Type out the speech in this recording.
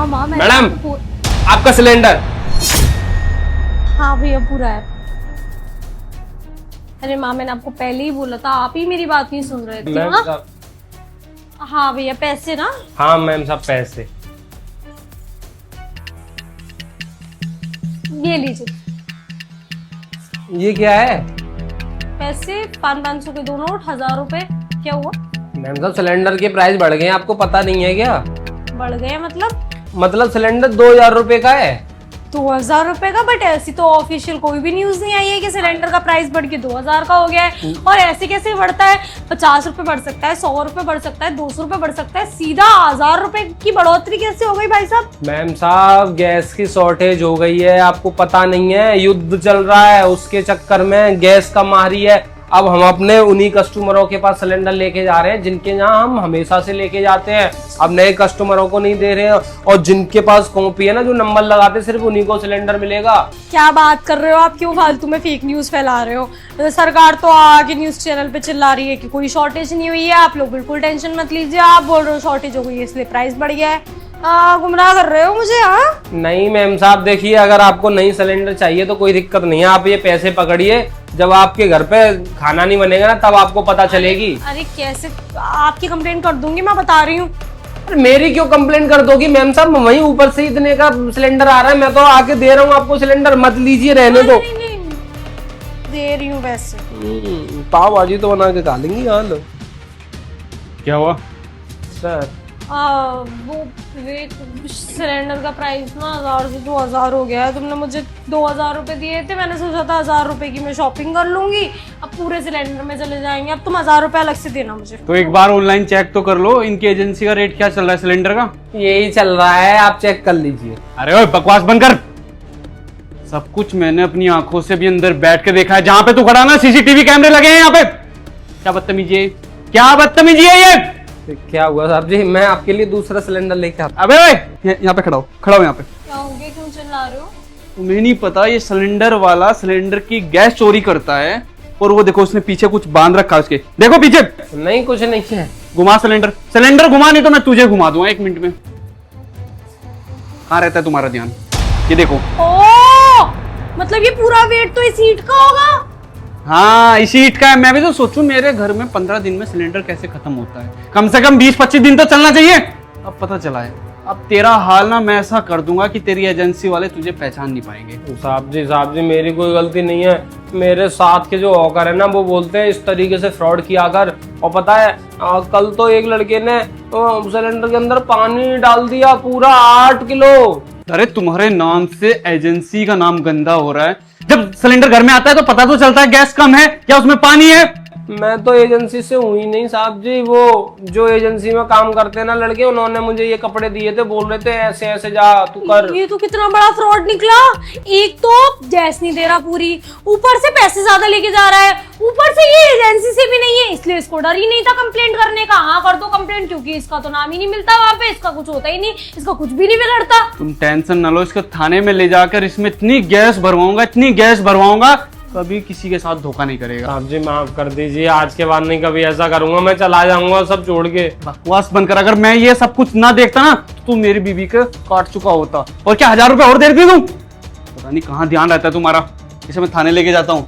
हाँ माँ मैडम आपका सिलेंडर। हाँ भैया पूरा है। अरे माँ मैंने आपको पहले ही बोला था, आप ही मेरी बात नहीं सुन रहे थे। मैम हाँ साहब। हाँ भैया पैसे ना। हाँ मैम साहब पैसे। ये लीजिए ये क्या है? पैसे, 500 के 2 नोट, 1000 रुपए। क्या हुआ? मैम साहब सिलेंडर के प्राइस बढ़ गए हैं, आपको पता नहीं है क्या? बढ़ गए मतलब सिलेंडर 2000 रुपए का है। 2000 रुपए का? बट ऐसी तो ऑफिशियल कोई भी न्यूज नहीं आई है कि सिलेंडर का प्राइस बढ़ के 2000 का हो गया है। और ऐसे कैसे बढ़ता है? 50 रुपए बढ़ सकता है, 100 रुपए बढ़ सकता है, 200 रुपए बढ़ सकता है, सीधा 1000 रुपए की बढ़ोतरी कैसे हो गई भाई साहब? मैम साहब गैस की शॉर्टेज हो गई है, आपको पता नहीं है? युद्ध चल रहा है, उसके चक्कर में गैस का मारी है। अब हम अपने उन्हीं कस्टमरों के पास सिलेंडर लेके जा रहे हैं जिनके यहाँ हम हमेशा से लेके जाते हैं। अब नए कस्टमरों को नहीं दे रहे हैं, और जिनके पास कॉपी है ना, जो नंबर लगाते हैं, सिर्फ उन्हीं को सिलेंडर मिलेगा। क्या बात कर रहे हो आप? क्यों फालतू में फेक न्यूज फैला रहे हो? सरकार तो आगे न्यूज चैनल पे चिल्ला रही है कि कोई शॉर्टेज नहीं हुई है। आप लोग बिल्कुल टेंशन मत लीजिए। आप बोल रहे हो शॉर्टेज हो गई है इसलिए प्राइस बढ़ गया है। गुमराह कर रहे हो मुझे। हाँ नहीं मैम साहब देखिए, अगर आपको नई सिलेंडर चाहिए तो कोई दिक्कत नहीं है, आप ये पैसे पकड़िए। जब आपके घर पे खाना नहीं बनेगा ना, तब आपको पता चलेगी। अरे कैसे? आपकी कंप्लेन कर दूंगी, मैं बता रही हूँ। अरे मेरी क्यों कंप्लेन कर दोगी मैम साहब? वहीं ऊपर से इतने का सिलेंडर आ रहा है, मैं तो आके दे रहा हूँ आपको सिलेंडर। मत लीजिए, रहने दो। नहीं, दे रही हूँ वैसे। पाव भाजी तो बना के खा लेंगी। हाँ लो। क्या हुआ? सर वो सिलेंडर का प्राइस ना 1000 से 2000 हो गया है। तुमने मुझे 2000 रुपए दिए थे, मैंने सोचा था 1000 रुपए की मैं शॉपिंग कर लूंगी। अब पूरे सिलेंडर में चले जाएंगे। अब तुम 1000 रुपए अलग से देना मुझे। तो एक बार ऑनलाइन चेक तो कर लो, इनकी एजेंसी का रेट क्या चल रहा है सिलेंडर का। यही चल रहा है, आप चेक कर लीजिए। अरे ओए बकवास बंद कर। सब कुछ मैंने अपनी आंखों से भी अंदर बैठ के देखा है। जहां पे तू खड़ा ना, सीसीटीवी कैमरे लगे हैं यहाँ पे। क्या बदतमीजी है, क्या बदतमीजी है ये? क्या हुआ साहब जी? मैं आपके लिए दूसरा सिलेंडर लेके आता। अबे यहाँ पे खड़ा हो यहाँ पे। क्या हो गया? क्यों चिल्ला रहे हो? तुम्हें नहीं पता ये सिलेंडर वाला सिलेंडर की गैस चोरी करता है? और वो देखो उसने पीछे कुछ बांध रखा है उसके, देखो पीछे। नहीं कुछ नहीं है। घुमा सिलेंडर घुमा, नहीं तो मैं तुझे घुमा दूंगा 1 मिनट में। कहाँ रहता है तुम्हारा ध्यान? ये देखो। ओ मतलब ये पूरा वेट तो इस ईंट का होगा। हाँ इसी ईंट का है। मैं भी तो सोचूं मेरे घर में 15 दिन में सिलेंडर कैसे खत्म होता है। कम से कम 20-25 दिन तो चलना चाहिए। अब पता चला है। अब तेरा हाल ना मैं ऐसा कर दूंगा कि तेरी एजेंसी वाले तुझे पहचान नहीं पाएंगे। साहब जी मेरी कोई गलती नहीं है। मेरे साथ के जो हॉकर है ना, वो बोलते हैं इस तरीके से फ्रॉड किया कर। और पता है कल तो एक लड़के ने सिलेंडर के अंदर पानी डाल दिया, पूरा 8 किलो। अरे तुम्हारे नाम से एजेंसी का नाम गंदा हो रहा है। जब सिलेंडर घर में आता है तो पता तो चलता है गैस कम है या उसमें पानी है। मैं तो एजेंसी से हूँ ही नहीं साहब जी। वो जो एजेंसी में काम करते हैं ना लड़के, उन्होंने मुझे ये कपड़े दिए थे, बोल रहे थे ऐसे ऐसे जा तू कर। ये तो कितना बड़ा फ्रॉड निकला। एक तो गैस नहीं दे रहा पूरी, ऊपर से पैसे ज्यादा लेके जा रहा है, ऊपर से ये एजेंसी से भी नहीं है, इसलिए इसको डर ही नहीं था कंप्लेंट करने का। हाँ कर दो कंप्लेंट, क्योंकि इसका तो नाम ही नहीं मिलता वहाँ पे, इसका कुछ होता ही नहीं, इसका कुछ भी नहीं बिगड़ता। तुम टेंशन न लो, इसको थाने में ले जाकर इसमें इतनी गैस भरवाऊंगा, कभी किसी के साथ धोखा नहीं करेगा। साहब जी माफ कर दीजिए, आज के बाद नहीं कभी ऐसा करूंगा। मैं चला जाऊंगा सब छोड़ के। बकवास बंद कर। अगर मैं ये सब कुछ ना देखता ना तो तू मेरी बीवी को काट चुका होता। और क्या 1000 रुपए और दे दी तू? पता नहीं कहाँ ध्यान रहता है तुम्हारा। इसे मैं थाने लेके जाता हूँ।